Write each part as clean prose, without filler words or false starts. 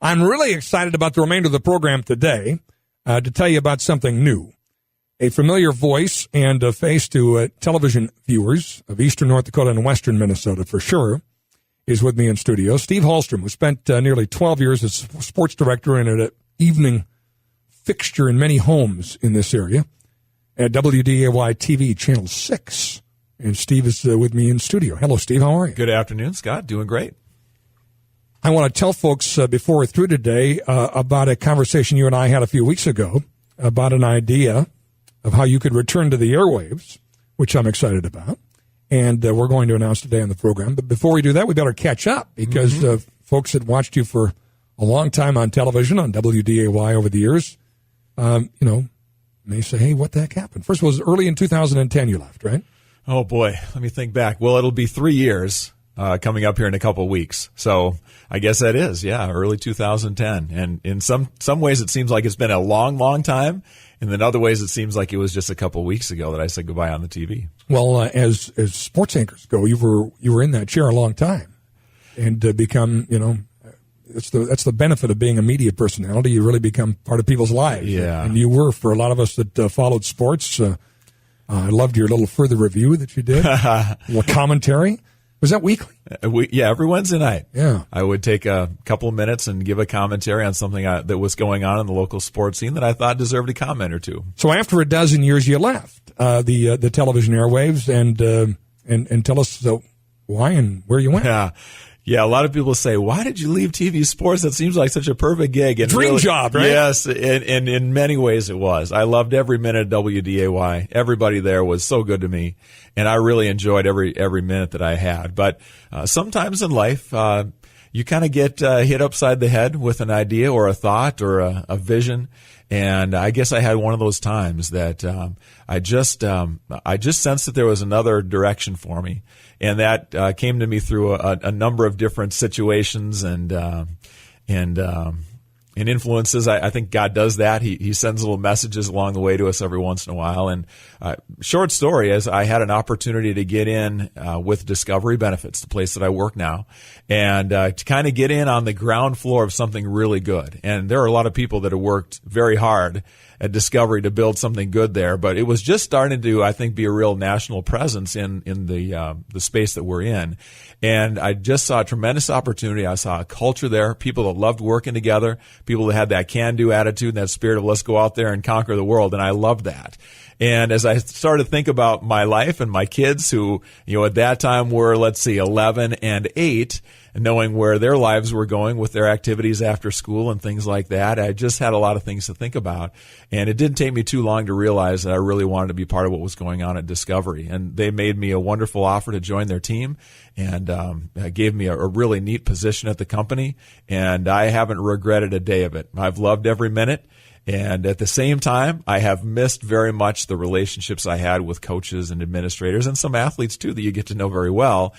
I'm really excited about the remainder of the program today to tell you about something new. A familiar voice and a face to television viewers of eastern North Dakota and western Minnesota for sure is with me in studio. Steve Hallstrom, who spent nearly 12 years as sports director and an evening fixture in many homes in this area at WDAY TV Channel 6. And Steve is with me in studio. Hello, Steve. How are you? Good afternoon, Scott. Doing great. I want to tell folks before we're through today about a conversation you and I had a few weeks ago about an idea of how you could return to the airwaves, which I'm excited about. And we're going to announce today on the program. But before we do that, we better catch up because folks that watched you for a long time on television, on WDAY over the years, may say, hey, what the heck happened? First of all, it was early in 2010 you left, right? Oh, boy. Let me think back. Well, it'll be 3 years coming up here in a couple of weeks. So I guess that is, early 2010. And in some ways it seems like it's been a long, long time. And in other ways it seems like it was just a couple of weeks ago that I said goodbye on the TV. Well, as sports anchors go, you were in that chair a long time and become, that's the benefit of being a media personality. You really become part of people's lives. Yeah. And you were, for a lot of us that followed sports. I loved your little further review that you did. Commentary. Was that weekly? Every Wednesday night. Yeah. I would take a couple of minutes and give a commentary on something that was going on in the local sports scene that I thought deserved a comment or two. So after a dozen years, you left the television airwaves and tell us why and where you went. Yeah, a lot of people say, why did you leave TV sports? That seems like such a perfect gig. And Dream job, right? Yes, and in many ways it was. I loved every minute of WDAY. Everybody there was so good to me, and I really enjoyed every minute that I had. But sometimes in life, you kind of get hit upside the head with an idea or a thought or a vision. And I guess I had one of those times that I just sensed that there was another direction for me, and that came to me through a number of different situations and influences. I think God does that. He sends little messages along the way to us every once in a while. And short story is I had an opportunity to get in with Discovery Benefits, the place that I work now, and to kind of get in on the ground floor of something really good. And there are a lot of people that have worked very hard at Discovery to build something good there, but it was just starting to, I think, be a real national presence in the space that we're in. And I just saw a tremendous opportunity. I saw a culture there, people that loved working together, people that had that can-do attitude and that spirit of let's go out there and conquer the world, and I loved that. And as I started to think about my life and my kids who, at that time were, 11 and 8, and knowing where their lives were going with their activities after school and things like that, I just had a lot of things to think about. And it didn't take me too long to realize that I really wanted to be part of what was going on at Discovery. And they made me a wonderful offer to join their team and gave me a really neat position at the company. And I haven't regretted a day of it. I've loved every minute. And at the same time, I have missed very much the relationships I had with coaches and administrators and some athletes, too, that you get to know very well.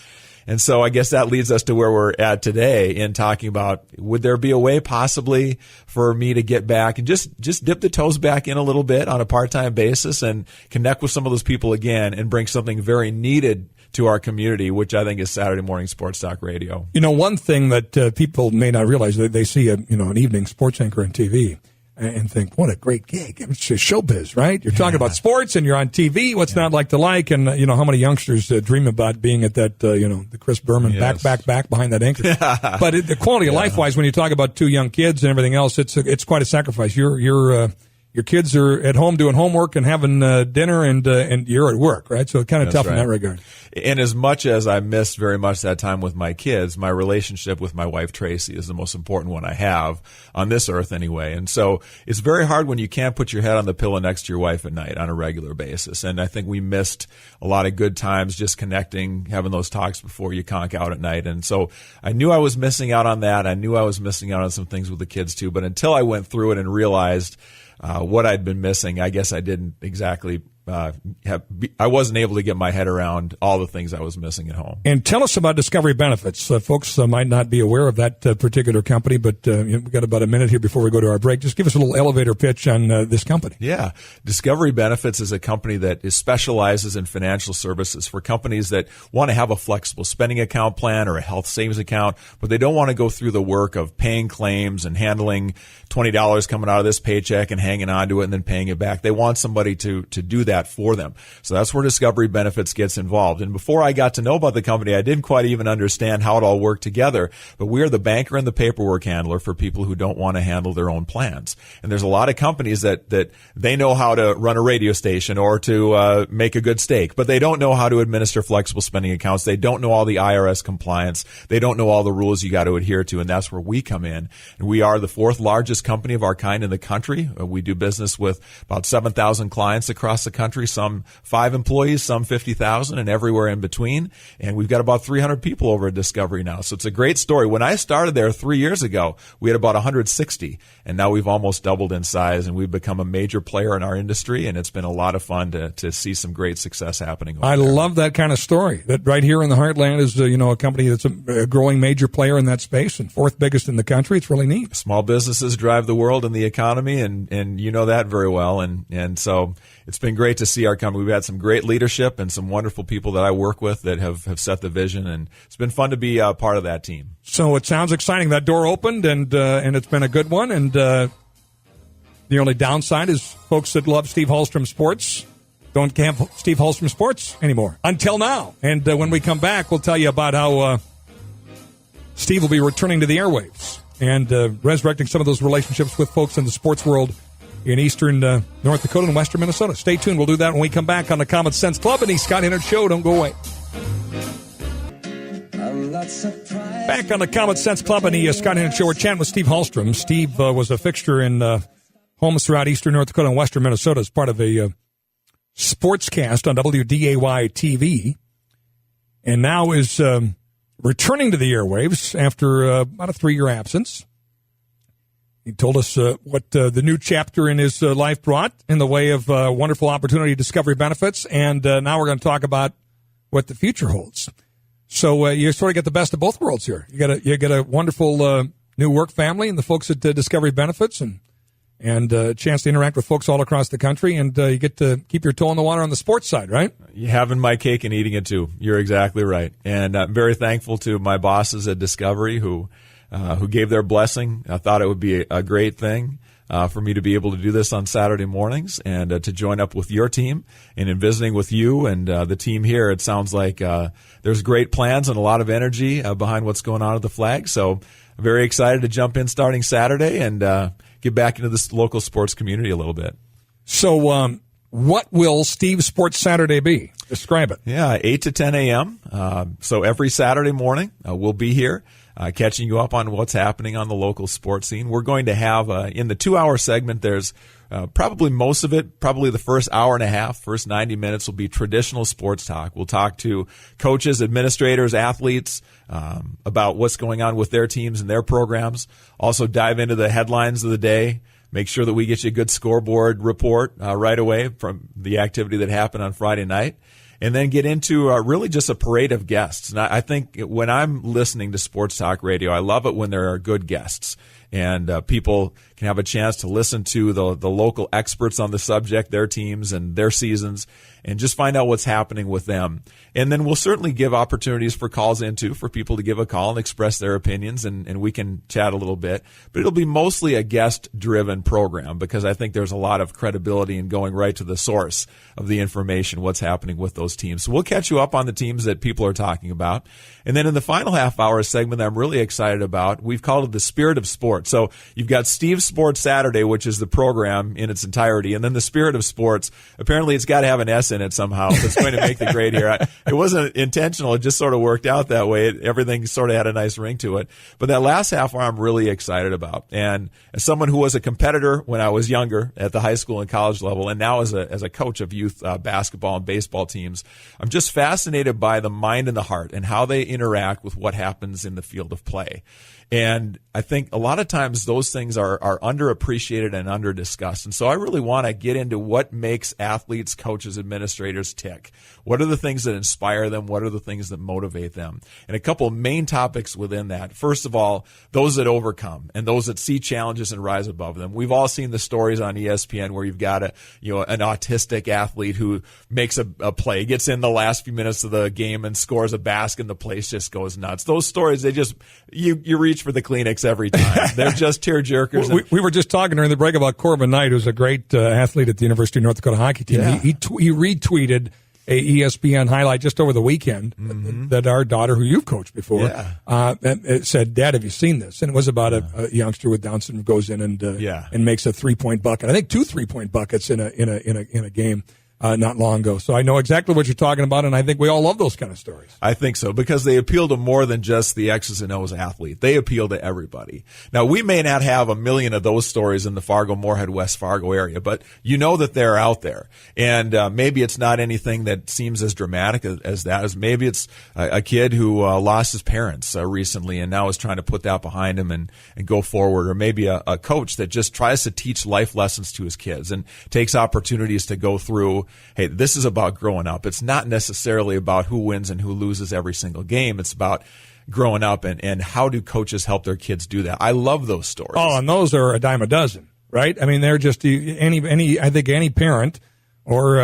And so I guess that leads us to where we're at today in talking about, would there be a way possibly for me to get back and just dip the toes back in a little bit on a part-time basis and connect with some of those people again and bring something very needed to our community, which I think is Saturday morning sports talk radio. One thing that people may not realize, they see an evening sports anchor on TV and think, what a great gig. It's just showbiz, right? You're talking about sports and you're on TV. What's not like to like? And, how many youngsters dream about being at that, the Chris Berman back behind that anchor. But the quality of life-wise, when you talk about two young kids and everything else, it's quite a sacrifice. Your kids are at home doing homework and having dinner, and you're at work, right? So kind of tough in that regard. And as much as I missed very much that time with my kids, my relationship with my wife, Tracy, is the most important one I have on this earth anyway. And so it's very hard when you can't put your head on the pillow next to your wife at night on a regular basis. And I think we missed a lot of good times just connecting, having those talks before you conk out at night. And so I knew I was missing out on that. I knew I was missing out on some things with the kids too. But until I went through it and realized what I'd been missing, I guess I didn't exactly I wasn't able to get my head around all the things I was missing at home. And tell us about Discovery Benefits. Folks might not be aware of that particular company, but we've got about a minute here before we go to our break. Just give us a little elevator pitch on this company. Yeah. Discovery Benefits is a company that specializes in financial services for companies that want to have a flexible spending account plan or a health savings account, but they don't want to go through the work of paying claims and handling $20 coming out of this paycheck and hanging on to it and then paying it back. They want somebody to do that for them. So that's where Discovery Benefits gets involved. And before I got to know about the company, I didn't quite even understand how it all worked together. But we are the banker and the paperwork handler for people who don't want to handle their own plans. And there's a lot of companies that they know how to run a radio station or to make a good steak, but they don't know how to administer flexible spending accounts. They don't know all the IRS compliance. They don't know all the rules you got to adhere to. And that's where we come in. And we are the fourth largest company of our kind in the country. We do business with about 7,000 clients across the country, some 5 employees, some 50,000, and everywhere in between. And we've got about 300 people over at Discovery now. So it's a great story. When I started there 3 years ago, we had about 160, and now we've almost doubled in size, and we've become a major player in our industry, and it's been a lot of fun to see some great success happening over there. Love that kind of story. That right here in the heartland is a company that's a growing major player in that space and fourth biggest in the country. It's really neat. Small businesses drive the world and the economy, and you know that very well. And so it's been great to see our company. We've had some great leadership and some wonderful people that I work with that have set the vision, and it's been fun to be a part of that team. So it sounds exciting. That door opened, and it's been a good one. And the only downside is folks that love Steve Hallstrom Sports don't have Steve Hallstrom Sports anymore until now. And when we come back, we'll tell you about how Steve will be returning to the airwaves and resurrecting some of those relationships with folks in the sports world in eastern North Dakota and western Minnesota. Stay tuned. We'll do that when we come back on the Common Sense Club and the Scott Hennard Show. Don't go away. Back on the Common Sense Club and the Scott Hennard Show. We're chatting with Steve Hallstrom. Steve was a fixture in homes throughout eastern North Dakota and western Minnesota as part of a sportscast on WDAY TV, and now is returning to the airwaves after about a 3-year absence. He told us what the new chapter in his life brought in the way of wonderful opportunity, Discovery Benefits, and now we're going to talk about what the future holds. So you sort of get the best of both worlds here. You get a wonderful new work family and the folks at Discovery Benefits, and a chance to interact with folks all across the country, and you get to keep your toe in the water on the sports side, right? You're having my cake and eating it too. You're exactly right. And I'm very thankful to my bosses at Discovery who gave their blessing. I thought it would be a great thing for me to be able to do this on Saturday mornings and to join up with your team. And in visiting with you and the team here, it sounds like there's great plans and a lot of energy behind what's going on at the Flag. So I'm very excited to jump in starting Saturday and get back into this local sports community a little bit. So what will Steve's Sports Saturday be? Describe it. Yeah, 8 to 10 a.m. So every Saturday morning we'll be here catching you up on what's happening on the local sports scene. We're going to have, in the 2-hour segment, there's probably most of it, probably the first hour and a half, first 90 minutes will be traditional sports talk. We'll talk to coaches, administrators, athletes about what's going on with their teams and their programs. Also dive into the headlines of the day. Make sure that we get you a good scoreboard report right away from the activity that happened on Friday night. And then get into really just a parade of guests. And I think when I'm listening to sports talk radio, I love it when there are good guests. And people can have a chance to listen to the local experts on the subject, their teams and their seasons, and just find out what's happening with them. And then we'll certainly give opportunities for calls in too, for people to give a call and express their opinions, and we can chat a little bit. But it'll be mostly a guest-driven program because I think there's a lot of credibility in going right to the source of the information, what's happening with those teams. So we'll catch you up on the teams that people are talking about. And then in the final half-hour segment that I'm really excited about, we've called it the Spirit of Sports. So you've got Steve's Sports Saturday, which is the program in its entirety, and then the Spirit of Sports. Apparently, it's got to have an S in it somehow. It's going to make the grade here. It wasn't intentional. It just sort of worked out that way. Everything sort of had a nice ring to it. But that last half hour I'm really excited about. And as someone who was a competitor when I was younger at the high school and college level, and now as a coach of youth basketball and baseball teams, I'm just fascinated by the mind and the heart and how they interact with what happens in the field of play. And I think a lot of times those things are underappreciated and under-discussed. And so I really want to get into what makes athletes, coaches, administrators tick. What are the things that inspire them? What are the things that motivate them? And a couple of main topics within that. First of all, those that overcome and those that see challenges and rise above them. We've all seen the stories on ESPN where you've got an autistic athlete who makes a play, gets in the last few minutes of the game and scores a basket and the place just goes nuts. Those stories, you reach for the Kleenex every time. They're just tearjerkers. We were just talking during the break about Corbin Knight, who's a great athlete at the University of North Dakota hockey team. Yeah. He retweeted a ESPN highlight just over the weekend that our daughter, who you've coached before, it said, "Dad, have you seen this?" And it was about a youngster with Down syndrome who goes in and makes a 3-point bucket. I think 2 3-point buckets in a game. Not long ago. So I know exactly what you're talking about, and I think we all love those kind of stories. I think so, because they appeal to more than just the X's and O's athlete. They appeal to everybody. Now, we may not have a million of those stories in the Fargo, Moorhead, West Fargo area, but you know that they're out there. And maybe it's not anything that seems as dramatic as that. As maybe it's a kid who lost his parents recently and now is trying to put that behind him and go forward. Or maybe a coach that just tries to teach life lessons to his kids and takes opportunities to go through, hey, this is about growing up. It's not necessarily about who wins and who loses every single game. It's about growing up and how do coaches help their kids do that. I love those stories. Oh, and those are a dime a dozen, right? I mean, they're just I think any parent or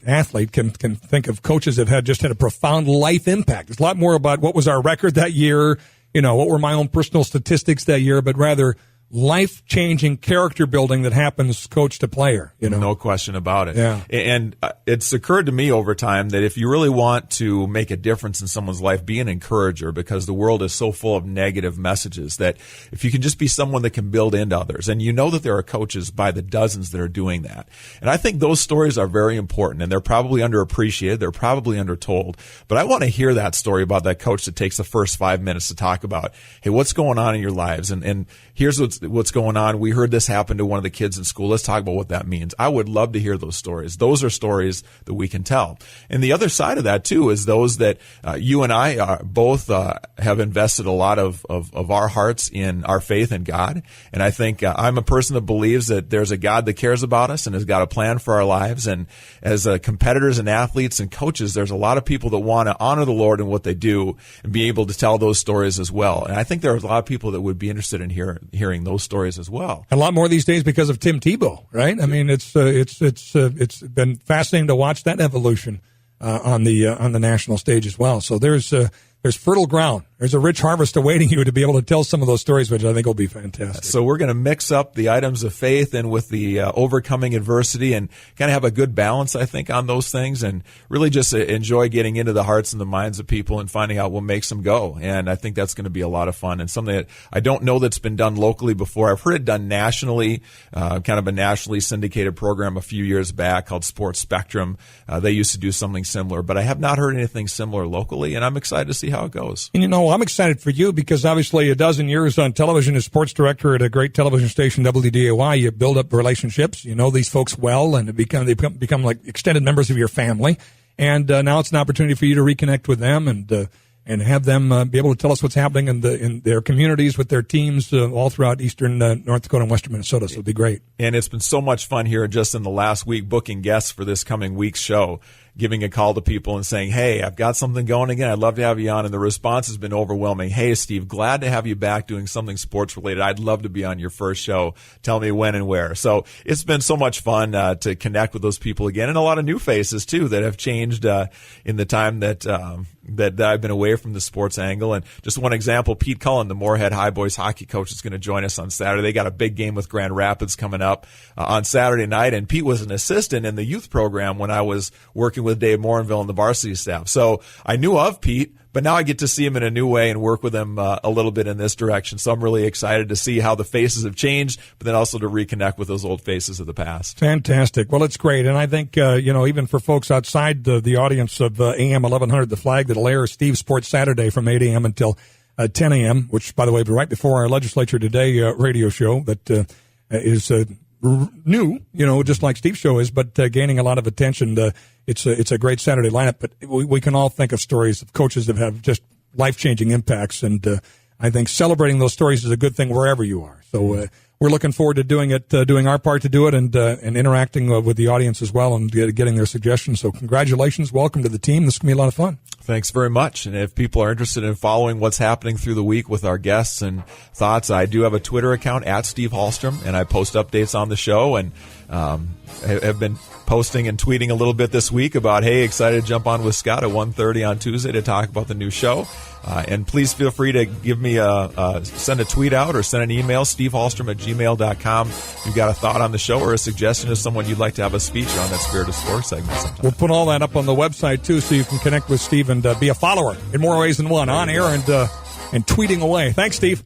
athlete can think of coaches that had a profound life impact. It's a lot more about what was our record that year, what were my own personal statistics that year, but rather life-changing character building that happens coach to player. No question about it. Yeah. And it's occurred to me over time that if you really want to make a difference in someone's life, be an encourager, because the world is so full of negative messages that if you can just be someone that can build into others, and that there are coaches by the dozens that are doing that. And I think those stories are very important, and they're probably underappreciated. They're probably undertold. But I want to hear that story about that coach that takes the first 5 minutes to talk about, hey, what's going on in your lives? And here's what's going on. We heard this happen to one of the kids in school. Let's talk about what that means. I would love to hear those stories. Those are stories that we can tell. And the other side of that, too, is those that you and I both have invested a lot of our hearts in our faith in God. And I think I'm a person that believes that there's a God that cares about us and has got a plan for our lives. And as competitors and athletes and coaches, there's a lot of people that want to honor the Lord in what they do and be able to tell those stories as well. And I think there are a lot of people that would be interested in hearing those stories as well. A lot more these days because of Tim Tebow, right? I mean, it's been fascinating to watch that evolution on the national stage as well. So there's fertile ground. There's a rich harvest awaiting you to be able to tell some of those stories, which I think will be fantastic. So we're going to mix up the items of faith and with the overcoming adversity and kind of have a good balance, I think, on those things, and really just enjoy getting into the hearts and the minds of people and finding out what makes them go. And I think that's going to be a lot of fun and something that I don't know that's been done locally before. I've heard it done nationally, kind of a nationally syndicated program a few years back called Sports Spectrum. They used to do something similar, but I have not heard anything similar locally, and I'm excited to see how it goes. And I'm excited for you because obviously a dozen years on television as sports director at a great television station, WDAY, you build up relationships. You know these folks well, and they become like extended members of your family. And now it's an opportunity for you to reconnect with them and have them be able to tell us what's happening in their communities with their teams all throughout eastern North Dakota and western Minnesota. So it'll be great. And it's been so much fun here just in the last week booking guests for this coming week's show, giving a call to people and saying, hey, I've got something going again. I'd love to have you on. And the response has been overwhelming. Hey, Steve, glad to have you back doing something sports related. I'd love to be on your first show. Tell me when and where. So it's been so much fun to connect with those people again, and a lot of new faces too that have changed in the time that I've been away from the sports angle. And just one example, Pete Cullen, the Moorhead High Boys hockey coach, is going to join us on Saturday. They got a big game with Grand Rapids coming up on Saturday night. And Pete was an assistant in the youth program when I was working with Dave Morinville and the varsity staff. So I knew of Pete, but now I get to see him in a new way and work with him a little bit in this direction. So I'm really excited to see how the faces have changed, but then also to reconnect with those old faces of the past. Fantastic. Well, it's great. And I think, even for folks outside the audience of AM 1100, The Flag, that'll air Steve Sports Saturday from 8 a.m. until 10 a.m., which, by the way, will be right before our Legislature Today radio show that is new, just like Steve's show is, but gaining a lot of attention. It's a great Saturday lineup, but we can all think of stories of coaches that have just life-changing impacts, and I think celebrating those stories is a good thing wherever you are. So we're looking forward to doing it, doing our part to do it, and interacting with the audience as well, and getting their suggestions. So congratulations, welcome to the team. This is going to be a lot of fun. Thanks very much. And if people are interested in following what's happening through the week with our guests and thoughts, I do have a Twitter account at Steve Hallstrom, and I post updates on the show, and have been posting and tweeting a little bit this week about, hey, excited to jump on with Scott at 1:30 on Tuesday to talk about the new show. And please feel free to give me send a tweet out or send an email, stevehallstrom@gmail.com. You've got a thought on the show or a suggestion of someone you'd like to have us feature on that Spirit of Sports segment sometime. We'll put all that up on the website, too, so you can connect with Steve and be a follower in more ways than one, on air and tweeting away. Thanks, Steve.